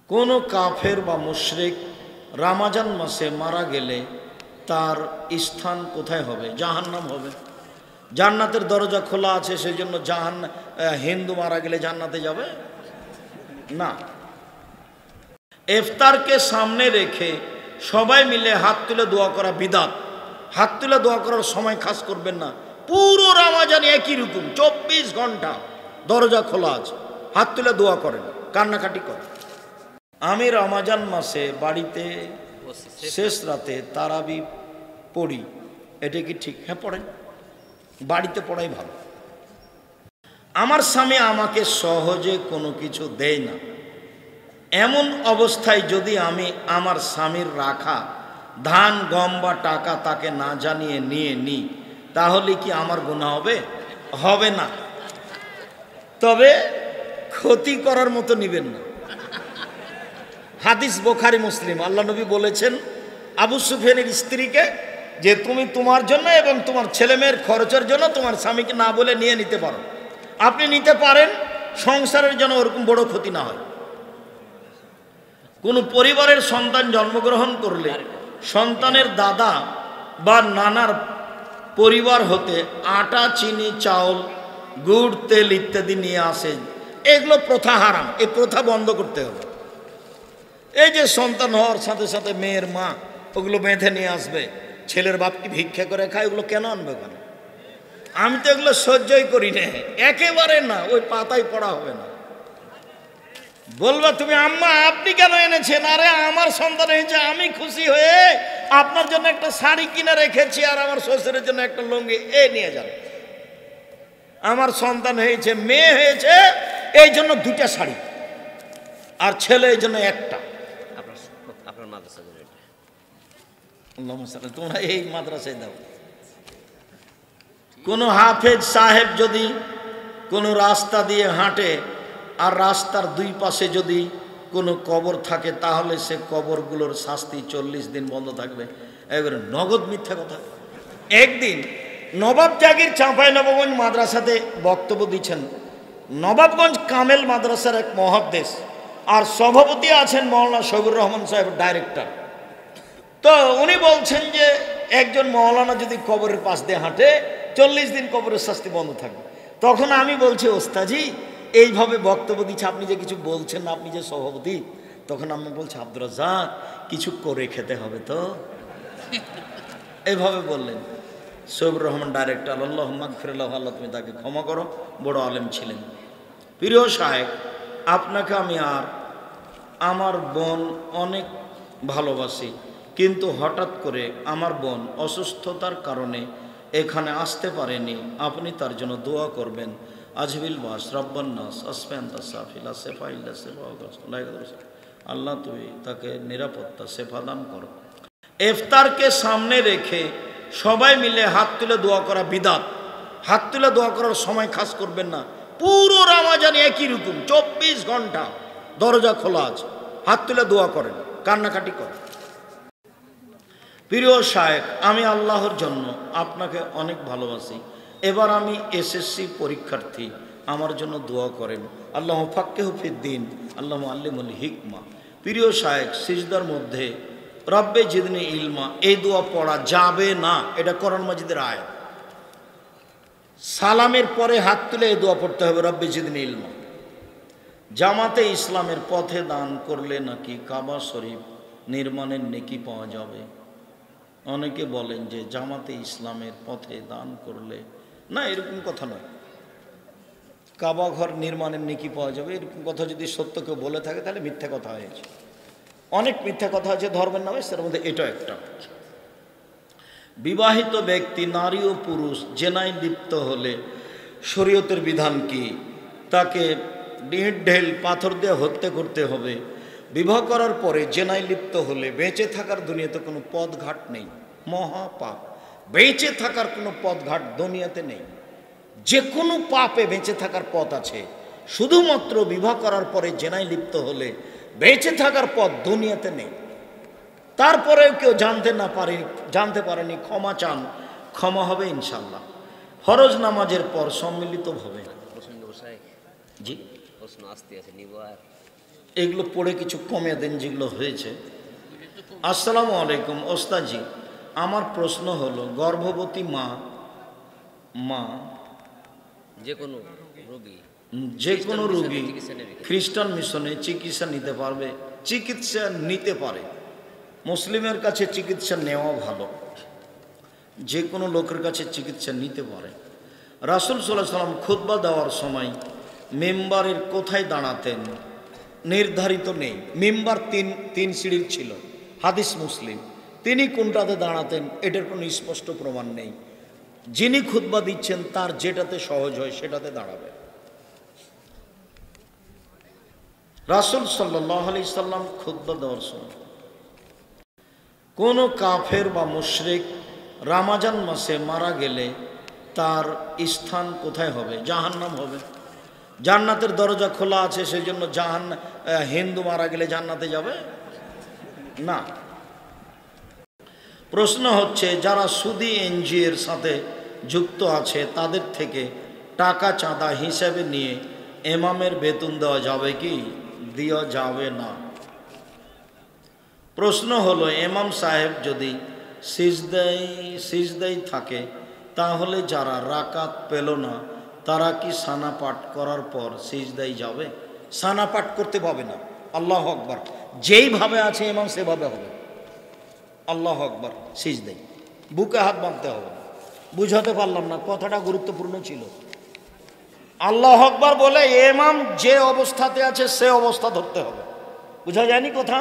কোনো কাফের বা মুশরিক রমজান মাসে মারা গেলে তার স্থান কোথায় হবে? জাহান্নাম হবে। জান্নাতের দরজা খোলা আছে, সেই জন্য হিন্দু মারা গেলে জান্নাতে যাবে না। ইফতারকে সামনে রেখে সবাই মিলে হাত তুলে দোয়া করা বিদাত। হাত তুলে দোয়া করার সময় খাস করবেন না। পুরো রমজান একই রকম 24 ঘন্টা দরজা খোলা আছে, হাত তুলে দোয়া করেন, কান্নাকাটি করেন। আমি রমজান মাসে বাড়িতে শেষ রাতে তারাবি পড়ি, এটা কি ঠিক? হ্যাঁ, পড়েন, বাড়িতে পড়াই ভালো। আমার স্বামী আমাকে সহজে কোনো কিছু দেয় না, এমন অবস্থায় যদি আমি আমার স্বামীর রাখা ধান গম বা টাকা তাকে না জানিয়ে নিয়ে নিই, তাহলে কি আমার গুনাহ হবে? হবে না, তবে ক্ষতি করার মতো নিবেন না। হাদিস বুখারী মুসলিম। আল্লাহ নবী বলেছেন আবু সুফিয়ানের স্ত্রীকে যে তুমি তোমার জন্য এবং তোমার ছেলেমেয়ের খরচের জন্য তোমার স্বামীকে না বলে নিয়ে নিতে পারো। আপনি নিতে পারেন, সংসারের জন্য ওরকম বড় ক্ষতি না হয়। কোনো পরিবারের সন্তান জন্মগ্রহণ করলে সন্তানের দাদা বা নানার পরিবার হতে আটা, চিনি, চাউল, গুড়, তেল ইত্যাদি নিয়ে আসেন, এগুলো প্রথা হারাম। এই প্রথা বন্ধ করতে হবে। এই যে সন্তান হওয়ার সাথে সাথে মেয়ের মা ওগুলো বেঁধে নিয়ে আসবে, ছেলের বাপকে ভিক্ষা করে খায়, ওগুলো কেন আনবে? কেন? আমি তো এগুলো সহ্যই করি না, একেবারে না। ওই পাতায় পড়া হবে না। বলবা তুমি আম্মা আপনি কেন এনেছেন? আরে আমার সন্তান হয়েছে, আমি খুশি হয়ে আপনার জন্য একটা শাড়ি কিনে রেখেছি আর আমার শ্বশুরের জন্য একটা লুঙ্গি, এ নিয়ে যান। আমার সন্তান হয়েছে, মেয়ে হয়েছে, এই জন্য 2টা শাড়ি, আর ছেলে এই জন্য একটা। তোমরা এই মাদ্রাসায় দাও। কোন হাফেজ সাহেব যদি কোনো রাস্তা দিয়ে হাঁটে আর রাস্তার 2 পাশে যদি কোনো কবর থাকে, তাহলে সে কবরগুলোর শাস্তি 40 দিন বন্ধ থাকবে। এবারে নগদ মিথ্যা কথা। একদিন নবাব জাগির চাঁপাইনবাবগঞ্জ মাদ্রাসাতে বক্তব্য দিচ্ছেন। নবাবগঞ্জ কামেল মাদ্রাসার এক মহাদ্দেশ আর সভাপতি আছেন মৌলানা শফিউর রহমান সাহেব, ডাইরেক্টর। তো উনি বলছেন যে একজন মৌলানা যদি কবরের পাশ দিয়ে হাঁটে 40 দিন কবরের শাস্তি বন্ধ থাকবে। তখন আমি বলছি ওস্তাজি এইভাবে বক্তব্য দিচ্ছে, আপনি যে কিছু বলছেন না, আপনি যে সভাপতি। তখন আমি বলছি আব্দুর রাজ্জাক কিছু করে খেতে হবে তো, এইভাবে বললেন। শফিউর রহমান ডাইরেক্টর, আল্লাহুম্মা মাগফিরলাহু, আল্লাহ তুমি তাকে ক্ষমা করো, বড় আলেম ছিলেন। প্রিয় সাহেব, আপনাকে আমি আর আমার বোন অনেক ভালোবাসি, কিন্তু হঠাৎ করে আমার বোন অসুস্থতার কারণে এখানে আসতে পারেনি। আপনি তার জন্য দোয়া করবেন। আজবিল বাস রব্বান্নাস আসফান্তা সাফিলা সেফাইল্লা সেফা, আল্লাহ তুমি তাকে নিরাপত্তা সেফা দান করো। ইফতারকে সামনে রেখে সবাই মিলে হাত তুলে দোয়া করা বিদাত। হাত তুলে দোয়া করার সময় খাস করবেন না। পুরো রমজান একই রকম 24 ঘন্টা দরজা খোলা আছে, হাত তুলে দোয়া করেন, কান্নাকাটি করেন। প্রিয় শায়েখ, আমি আল্লাহর জন্য আপনাকে অনেক ভালোবাসি। এবার আমি এসএসসি পরীক্ষার্থী, আমার জন্য দোয়া করেন। আল্লাহ ফাক্কিহু ফিদ্দিন, আল্লাহ আল্লিমুল হিকমা। প্রিয় শায়েখ, সিজদার মধ্যে রব্বে জিদনি ইলমা এই দোয়া পড়া যাবে না, এটা কোরআন মাজিদের আয়াত। সালামের পরে হাত তুলে এই দোয়া পড়তে হবে, রব্বে জিদনি ইলমা। জামাতে ইসলামের পথে দান করলে নাকি কাবা শরীফ নির্মাণের নেকি পাওয়া যাবে। অনেকে বলেন যে জামাতে ইসলামের পথে দান করলে, না এরকম কথা নয়, কাবা ঘর নির্মাণের নেকি পাওয়া যাবে এরকম কথা যদি সত্য কেউ বলে থাকে তাহলে মিথ্যা কথা হয়েছে। অনেক মিথ্যা কথা আছে ধর্মের নামে, তার মধ্যে এটা একটা। বিবাহিত ব্যক্তি নারী ও পুরুষ জেনায় লিপ্ত হলে শরীয়তের বিধান কি? তাকে ডিঁট ঢেল পাথর দিয়ে হত্যা করতে হবে। বিবাহ করার পরে জেনায় লিপ্ত হলে বেঁচে থাকার দুনিয়াতে কোনো পথঘাট নেই, মহাপাপ। বেঁচে থাকার কোনো পথঘাট দুনিয়াতে নেই। যে কোনো পাপে বেঁচে থাকার পথ আছে, শুধুমাত্র বিবাহ করার পরে জেনায় লিপ্ত হলে বেঁচে থাকার পথ দুনিয়াতে নেই। তারপরেও কেউ জানতে পারেনি, ক্ষমা চান, ক্ষমা হবে ইনশাল্লাহ। ফরজ নামাজের পর সম্মিলিতভাবে। জি, এগুলো পড়ে কিছু কমে দেন যেগুলো হয়েছে। আসসালামু আলাইকুম ওস্তাদজি, আমার প্রশ্ন হলো গর্ভবতী মা যে কোনো রোগী খ্রিস্টান মিশনে চিকিৎসা নিতে পারবে? চিকিৎসা নিতে পারে, মুসলিমের কাছে চিকিৎসা নেওয়া ভালো, যে কোনো লোকের কাছে চিকিৎসা নিতে পারে। রাসূল সাল্লাল্লাহু আলাইহি সাল্লাম খুতবা দেওয়ার সময় মেম্বারের কোথায় দাঁড়াতেন নির্ধারিত নেই। মেম্বার তিন সিঁড়ির ছিল, হাদিস মুসলিম। তিনি কোনটাতে দাঁড়াতেন এটার কোনো স্পষ্ট প্রমাণ নেই। যিনি খুতবা দিচ্ছেন তার যেটাতে সহজ হয় সেটাতে দাঁড়াবে। রাসূল সাল্লাল্লাহু আলাইহি সাল্লাম খুতবা দেওয়ার সময় কোনো কাফের বা মুশরিক রমজান মাসে মারা গেলে তার স্থান কোথায় হবে? জাহান্নাম হবে। জান্নাতের দরজা খোলা আছে, সেই জন্য হিন্দু মারা গেলে জান্নাতে যাবে না। প্রশ্ন হচ্ছে যারা সুদী এনজিওর সাথে যুক্ত আছে তাদের থেকে টাকা চাঁদা হিসেবে নিয়ে ইমামের বেতন দেওয়া যাবে কি? দেওয়া যাবে না। প্রশ্ন হলো ইমাম সাহেব যদি সিজদায় থাকে তাহলে যারা রাকাত পেল না তারা কি সানা পাঠ করার পর সিজদায় যাবে? সানা পাঠ করতে পাবে না। আল্লাহু আকবার, যেইভাবে আছে ইমাম সেভাবে হবে। আল্লাহু আকবার, সিজদায় বুকে হাত বাঁধতে হবে। বুঝাতে পারলাম না, কথাটা গুরুত্বপূর্ণ ছিল। আল্লাহু আকবার বলে ইমাম যে অবস্থাতে আছে সে অবস্থা ধরতে হবে। বুঝা যায়নি কথা?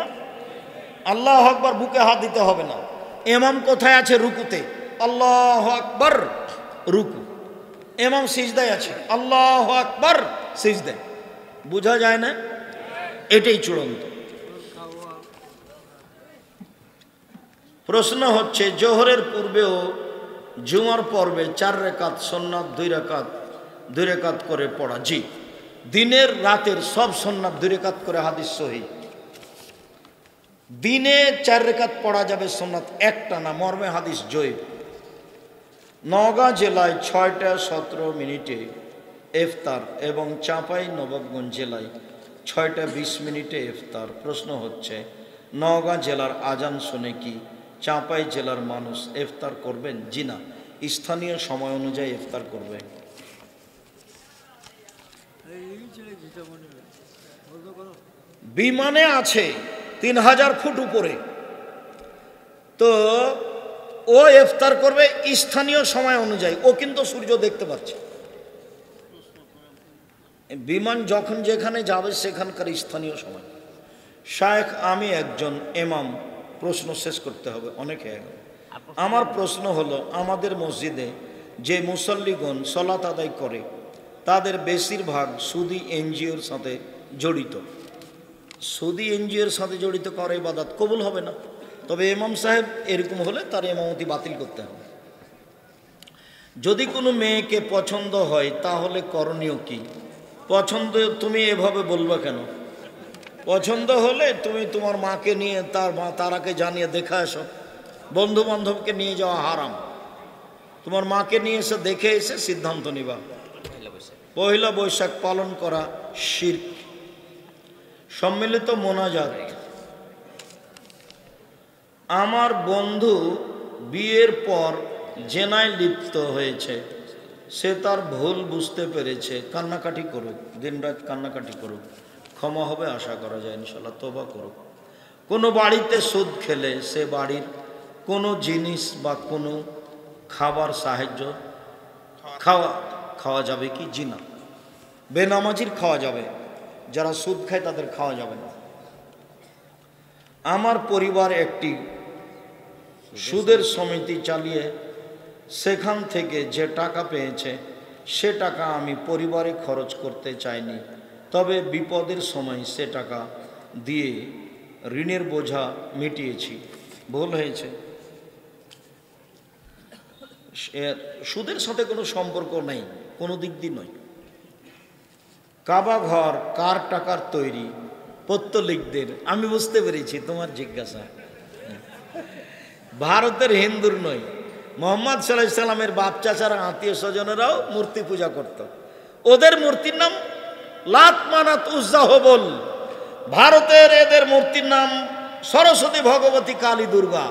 আল্লাহু আকবার বুকে হাত দিতে হবে না। ইমাম কোথায় আছে? রুকুতে। আল্লাহু আকবার, রুকু। ইমাম সিজদায় আছে, আল্লাহু আকবার, সিজদায়। বুঝা যায় না? এটাই চূড়ান্ত। প্রশ্ন হচ্ছে জোহরের পূর্বেও জুমার পর্বে 4 রাকাত সুন্নাত 2 রাকাত করে পড়া। জি, দিনের রাতের সব সুন্নাত 2 রাকাত করে, হাদিস সহিহ। দিনে 4 রাকাত পড়া যাবে সুন্নাত, একটা না, মর্মে হাদিস জয়ীফ। নওগাঁ জেলায় 6টা 17 মিনিটে ইফতার এবং চাঁপাই নবাবগঞ্জ জেলায় 6টা 20 মিনিটে ইফতার। প্রশ্ন হচ্ছে নওগাঁ জেলার আজান শুনে কি চাঁপাই জেলার মানুষ ইফতার করবেন? জি না, স্থানীয় সময় অনুযায়ী ইফতার করবে। বিমানে আছে 3000 ফুট উপরে, তো ও ইফতার করবে স্থানীয় সময় অনুযায়ী। ও কিন্তু সূর্য দেখতে পাচ্ছে। বিমান যখন যেখানে যাবে সেখানকার স্থানীয় সময়। শায়েখ আমি একজন ইমাম, প্রশ্ন শেষ করতে হবে, অনেক হয়ে গেল। আমার প্রশ্ন হলো আমাদের মসজিদে যে মুসল্লিগণ সালাত আদায় করে তাদের বেশিরভাগ সুদী এনজিওর সাথে জড়িত। সুদী এনজিওর সাথে জড়িত করে ইবাদত কবুল হবে না। তবে ইমাম সাহেব এরকম হলে তার ইমামতি বাতিল করতে হবে। যদি কোনো মেয়েকে পছন্দ হয় তাহলে করণীয় কি? পছন্দ তুমি এভাবে বলবে কেন? পছন্দ হলে তুমি তোমার মাকে নিয়ে তার আগে জানিয়ে দেখে আসো। বন্ধু বান্ধবকে নিয়ে যাওয়া হারাম। তোমার মাকে নিয়ে এসে দেখে এসে সিদ্ধান্ত নিবা। পয়লা বৈশাখ পালন করা শিরক। সম্মিলিত মোনাজাত। আমার বন্ধু বিয়ের পর জেনায় লিপ্ত হয়েছে, সে তার ভুল বুঝতে পেরেছে, কান্নাকাটি করুক, দিনরাত কান্নাকাটি করুক, ক্ষমা হবে আশা করা যায় ইনশাল্লাহ, তওবা করুক। কোনো বাড়িতে সুদ খেলে সে বাড়ির কোনো জিনিস বা কোনো খাবার সাহায্য খাওয়া যাবে কি? জি না। বেনামাজির খাওয়া যাবে, যারা সুদ খায় তাদের খাওয়া যাবে না। আমার পরিবার একটি সুদের সমিতি চালিয়ে সেখান থেকে যে টাকা পেয়েছে সে টাকা আমি পরিবারে খরচ করতে চাইনি, তবে বিপদের সময় সে টাকা দিয়ে ঋণের বোঝা মিটিয়েছি। ভুল হয়েছে। সুদের সাথে কোনো সম্পর্ক নেই, কোনো দিক দিয়ে নয়। কাবা ঘর কার টাকার তৈরি? পত্তলিকদের। আমি বুঝতে পেরেছি তোমার জিজ্ঞাসা। ভারতের হিন্দুর নয়। মোহাম্মদ সাল্লাল্লাহু আলাইহি সাল্লামের বাপ চাচারা আত্মীয় স্বজনেরাও মূর্তি পূজা করত। ওদের মূর্তির নাম লাত মানাত উজ্জা হবল। ভারতের এদের মূর্তির নাম সরস্বতী, ভগবতী, কালী, দুর্গা।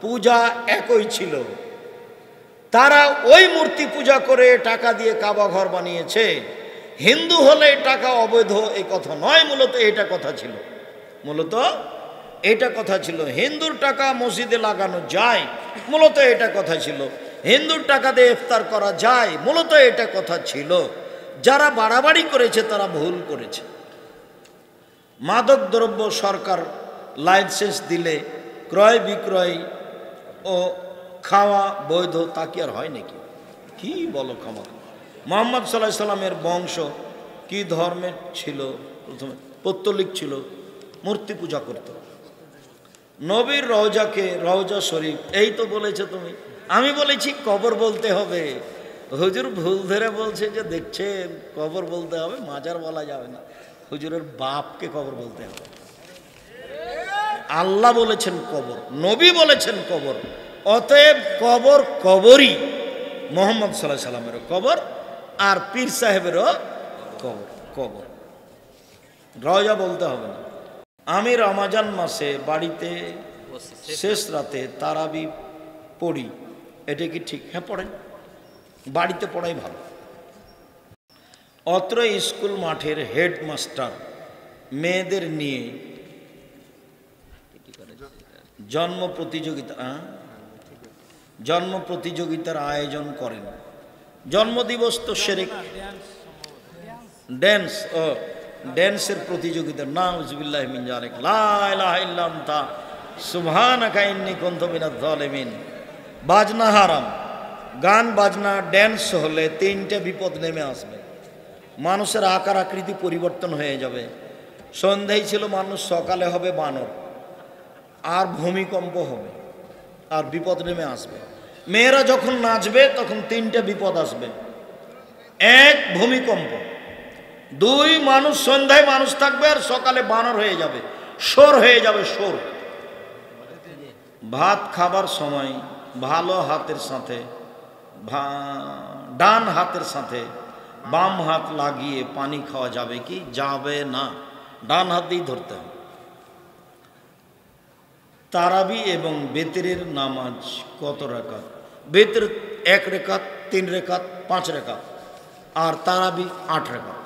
পূজা একই ছিল। তারা ওই মূর্তি পূজা করে টাকা দিয়ে কাবা ঘর বানিয়েছে। হিন্দু হলে টাকা অবৈধ এই কথা নয়, মূলত এটা কথা ছিল। মূলত এটা কথা ছিল হিন্দুর টাকা মসজিদে লাগানো যায়, মূলত এটা কথা ছিল। হিন্দুর টাকা দিয়ে ইফতার করা যায়, মূলত এটা কথা ছিল। যারা বাড়াবাড়ি করেছে তারা ভুল করেছে। মাদক দ্রব্য সরকার লাইসেন্স দিলে ক্রয় বিক্রয় ও খাওয়া বৈধ, তা কি আর হয় নাকি? কি বলো ক্ষমা। মুহাম্মদ সাল্লাল্লাহু আলাইহি সাল্লামের বংশ কি ধর্মের ছিল? প্রথমে পৌত্তলিক ছিল, মূর্তি পূজা করত। নবীর রওজাকে রওজা শরীফ, এই তো বলেছে তুমি। আমি বলেছি কবর বলতে হবে। হুজুর ভুল ধরে বলছে যে দেখছেন কবর বলতে হবে, মাজার বলা যাবে না। হুজুরের বাপকে কবর বলতে হবে। আল্লাহ বলেছেন কবর, নবী বলেছেন কবর, অতএব কবর কবরই। মুহাম্মদ সাল্লাল্লাহু আলাইহি সাল্লামেরও কবর আর পীর সাহেবেরও কবর। কবর রওজা বলতে হবে না। আমি রমজান মাসে বাড়িতে শেষ রাতে তারাবি পড়ি, এটা কি ঠিক? হ্যাঁ পড়েন, বাড়িতে পড়াই ভালো। অত্র স্কুল মাঠের হেডমাস্টার মেয়েদের নিয়ে জন্ম প্রতিযোগিতার আয়োজন করেন। জন্মদিবস তো শিরক। ড্যান্সের প্রতিযোগিতা, নাউযুবিল্লাহি মিন যালিক, লা ইলাহা ইল্লা আনতা সুবহানাকা ইন্নী কুনতু মিনাজ জালিমিন। বাজনা হারাম। গান বাজনা ড্যান্স হলে তিনটে বিপদ নেমে আসবে। মানুষের আকার আকৃতি পরিবর্তন হয়ে যাবে। সন্ধ্যায় ছিল মানুষ, সকালে হবে বানর, আর ভূমিকম্প হবে, আর বিপদ নেমে আসবে। মেয়েরা যখন নাচবে তখন তিনটে বিপদ আসবে। এক, ভূমিকম্প। দুই, মানুষ সন্ধ্যায় মানুষ থাকবে আর সকালে বানর হয়ে যাবে, শোর হয়ে যাবে, শোর। ভাত খাবার সময় ভালো হাতের সাথে ডান হাতের সাথে বাম হাত লাগিয়ে পানি খাওয়া যাবে কি? যাবে না, ডান হাত দিয়েই ধরতে হবে। তারাবি এবং বেতরের নামাজ কত রাকাত? বেতর 1 রেখাত, 3 রেখাত, 5 রেখাত, আর তারাবি 8 রেখাত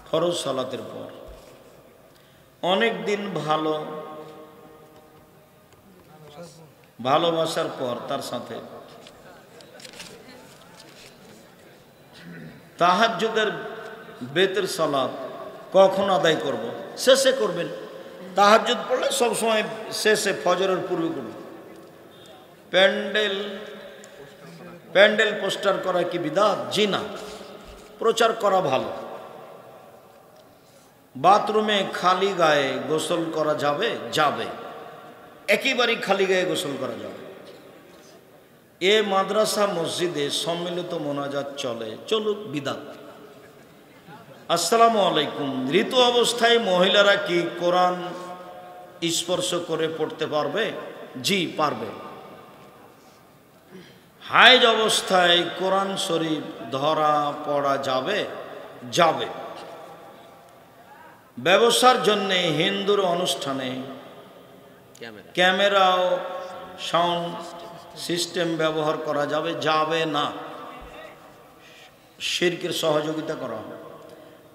ফরজ সালাতের পর। অনেক দিন ভালোবাসার পর তার সাথে তাহাজ্জুদের বেতের সালাত কখন আদায় করব? শেষে করবেন। তাহাজ্জুদ পড়লে সবসময় শেষে, ফজরের পূর্বে করবেন। প্যান্ডেল পোস্টার করা কি বিদআত? জি না, প্রচার করা ভালো। বাথরুমে খালি গায়ে গোসল করা যাবে? যাবে, একেবারেই খালি গায়ে গোসল করা যাবে। এ মাদ্রাসা মসজিদে সম্মিলিত মোনাজাত চলুক, বিদআত। আসসালামু আলাইকুম। ঋতু অবস্থায় মহিলারা কি কোরআন স্পর্শ করে পড়তে পারবে? জি পারবে। হায়েজ অবস্থায় কোরআন শরীফ ধরা পড়া যাবে? যাবে। ব্যবসার জন্য হিন্দুর অনুষ্ঠানে ক্যামেরা ও সাউন্ড সিস্টেম ব্যবহার করা যাবে? যাবে না, শিরকের সহযোগিতা করা হবে।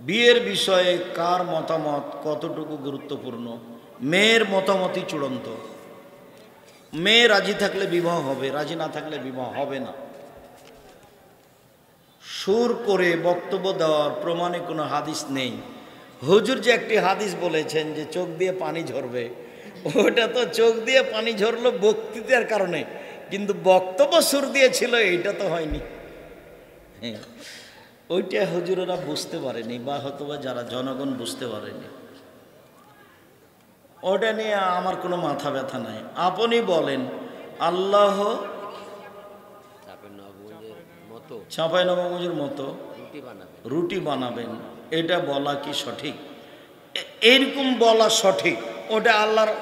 বিয়ের বিষয়ে কার মতামত কতটুকু গুরুত্বপূর্ণ? মেয়ের মতামতই চূড়ান্ত। মেয়ে রাজি থাকলে বিবাহ হবে, রাজি না থাকলে বিবাহ হবে না। সুর করে বক্তব্য দেওয়ার প্রমাণে কোনো হাদিস নেই। হুজুর যে একটি হাদিস বলেছেন যে চোখ দিয়ে পানি ঝরবে, ওটা তো চোখ দিয়ে পানি ঝরলো বক্তৃতার কারণে, কিন্তু বক্তব্য সুর দিয়েছিল এইটা তো হয়নি। হ্যাঁ, ওইটা হুজুরেরা বুঝতে পারেনি, বা হয়তোবা যারা জনগণ বুঝতে পারেনি। ওটা নিয়ে আমার কোনো মাথা ব্যথা নাই। আপনি বলেন আল্লাহ চাঁপাইনবাবগঞ্জের মতো রুটি বানাবেন, এটা বলা কি সঠিক? এরকম বলা সঠিক। ওটা আল্লাহর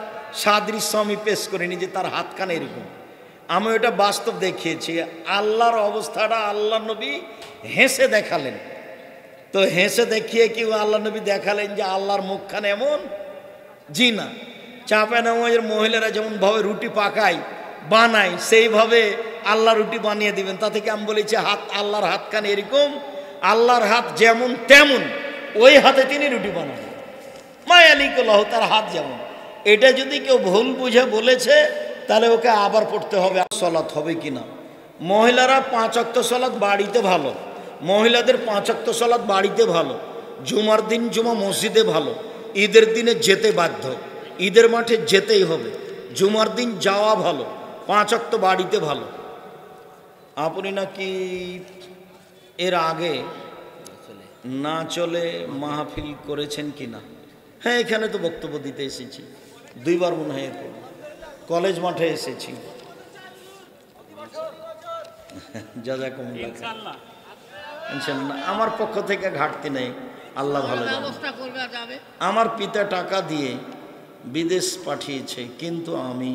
সাদৃশ্য আমি পেশ করিনি যে তার হাতখানে এরকম। আমি ওটা বাস্তব দেখিয়েছি। আল্লাহর অবস্থাটা আল্লাহ নবী হেসে দেখালেন। তো হেসে দেখিয়ে কি আল্লাহ নবী দেখালেন যে আল্লাহর মুখখানে এমন? জি না, চাঁপা নামাজের মহিলারা যেমন ভাবে রুটি পাকায় বানায় সেইভাবে আল্লাহ রুটি বানিয়ে দিবেন। তা থেকে আমি বলেছি হাত আল্লাহর হাতখানে এরকম, আল্লাহর হাত যেমন তেমন ওই হাতে তিনি রুটি বানাবেন। মায়ালিকুল্লাহ, তার হাত যেমন। এটা যদি কেউ ভুল বুঝে বলেছে তাহলে ওকে আবার পড়তে হবে। সলাৎ হবে কিনা? মহিলারা 5 ওয়াক্ত সলাৎ বাড়িতে ভালো, মহিলাদের 5 ওয়াক্ত সলাৎ বাড়িতে ভালো, জুমার দিন জুমা মসজিদে ভালো, ঈদের দিনে যেতে বাধ্য, ঈদের মাঠে যেতেই হবে, জুমার দিন যাওয়া ভালো, 5 ওয়াক্ত বাড়িতে ভালো। আপনি নাকি এর আগে না চলে মাহফিল করেছেন কিনা? হ্যাঁ, এখানে তো বক্তব্য দিতে এসেছি 2 বার মনে হয়, কলেজ মাঠে এসেছি। ইনশাআল্লাহ আমার পক্ষ থেকে ঘাটতি নেই, আল্লাহ ভালো জানে। আমার পিতা টাকা দিয়ে বিদেশ পাঠিয়েছে, কিন্তু আমি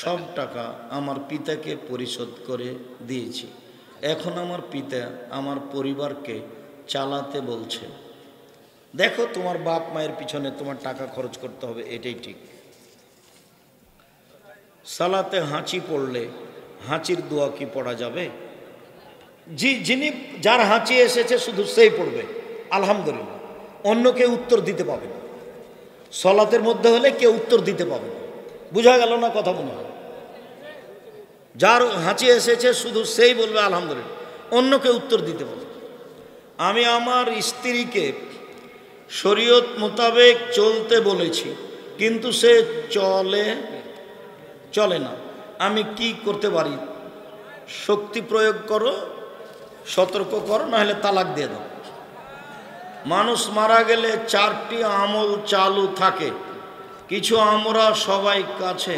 সব টাকা আমার পিতাকে পরিশোধ করে দিয়েছি। এখন আমার পিতা আমার পরিবারকে চালাতে বলছে। দেখো, তোমার বাপ মায়ের পিছনে তোমার টাকা খরচ করতে হবে, এটাই ঠিক। সালাতে হাঁচি পড়লে হাঁচির দোয়া কি পড়া যাবে? যিনি যার হাঁচি এসেছে শুধু সেই পড়বে আলহামদুলিল্লাহ, অন্য কেউ উত্তর দিতে পাবে না। সলাতের মধ্যে হলে কেউ উত্তর দিতে পাবে না। বুঝা গেল না কথা? মনে হয় যার হাঁচি এসেছে শুধু সেই বলবে আলহামদুলিল্লাহ, অন্য কেউ উত্তর দিতে পাবে। আমি আমার স্ত্রীকে শরীয়ত মোতাবেক চলতে বলেছি, কিন্তু সে চলে না। আমি কি করতে পারি? শক্তি প্রয়োগ করো, সতর্ক করো, না হলে তালাক দিয়ে দাও। মানুষ মারা গেলে 4টি আমল চালু থাকে। কিছু আমরা সবাই কাছে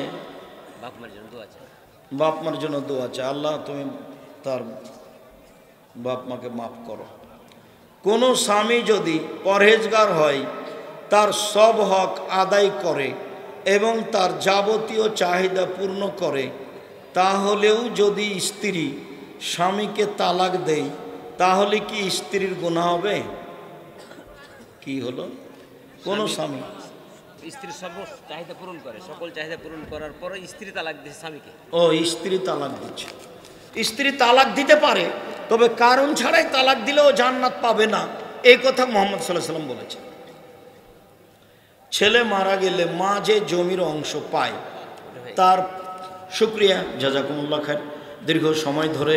বাপ মার জন্য দোয়া চাই, আল্লাহ তুমি তার বাপ মাকে মাফ করো। কোনো স্বামী যদি পরহেজগার হয়, তার সব হক আদায় করে এবং তার যাবতীয় চাহিদা পূর্ণ করে, তাহলেও যদি স্ত্রী স্বামীকে তালাক দেয়, তাহলে কি স্ত্রীর গুনাহ হবে? কি হলো? কোন স্বামী স্ত্রীর সব চাহিদা পূরণ করে, সকল চাহিদা পূরণ করার পরে স্ত্রী তালাক দিচ্ছে স্বামীকে। ও, স্ত্রী তালাক দিচ্ছে। স্ত্রী তালাক দিতে পারে, তবে কারণ ছাড়াই তালাক দিলেও জান্নাত পাবে না, এই কথা মুহাম্মদ সাল্লাল্লাহু আলাইহি ওয়াসাল্লাম বলেছেন। ছেলে মারা গেলে মা যে জমির অংশ পায় তার শুকরিয়া, জাযাকুমুল্লাহ খায়র। দীর্ঘ সময় ধরে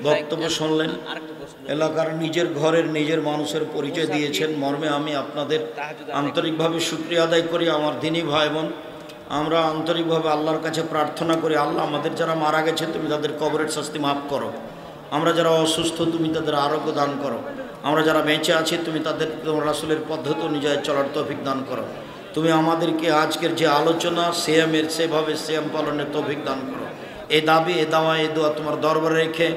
বক্তব্য শুনলেন, এলাকার নিজের ঘরের নিজের মানুষের পরিচয় দিয়েছেন, মর্মে আমি আপনাদের আন্তরিকভাবে শুকরিয়া আদায় করি। আমার দিনী ভাই বোন, আমরা আন্তরিকভাবে আল্লাহর কাছে প্রার্থনা করি, আল্লাহ আমাদের যারা মারা গেছে তুমি তাদের কবরের শাস্তি মাফ করো, আমরা যারা অসুস্থ তুমি তাদের আরোগ্য দান করো, আমরা যারা বেঁচে আছি তুমি তাদের তোমার রাসূলের পদ্ধতি অনুযায়ী চলার তৌফিক দান করো, তুমি আমাদেরকে আজকের যে আলোচনা সিয়ামের সেভাবে সিয়াম পালনের তৌফিক দান করো। এই দাবি, এ দাওয়া, এ দোয়া তোমার দরবারে রেখে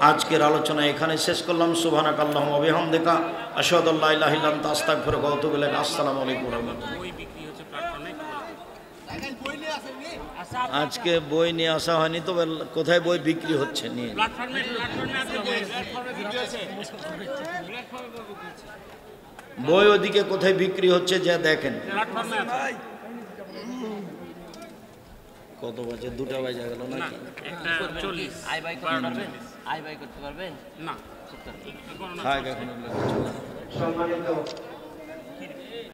আজকের আলোচনা এখানে শেষ করলাম। সুবহানাকাল্লাহুম্মা ওয়া বিহামদিকা আশহাদু আল্লা ইলাহা ইল্লা আনতা আস্তাগফিরুকা ওয়া আতুবু ইলাইক। আসসালামু আলাইকুম ওয়া রাহমাতুল্লাহ। আজকে বই নিয়ে আসা হয়নি, তবে কোথায় বই বিক্রি হচ্ছে নিয়ে বই ওদিকে কোথায় বিক্রি হচ্ছে যা দেখেন। কত বাজে? 2টা বাজে গেল নাকি? আই বাই করতে পারবেন না? সম্মানিত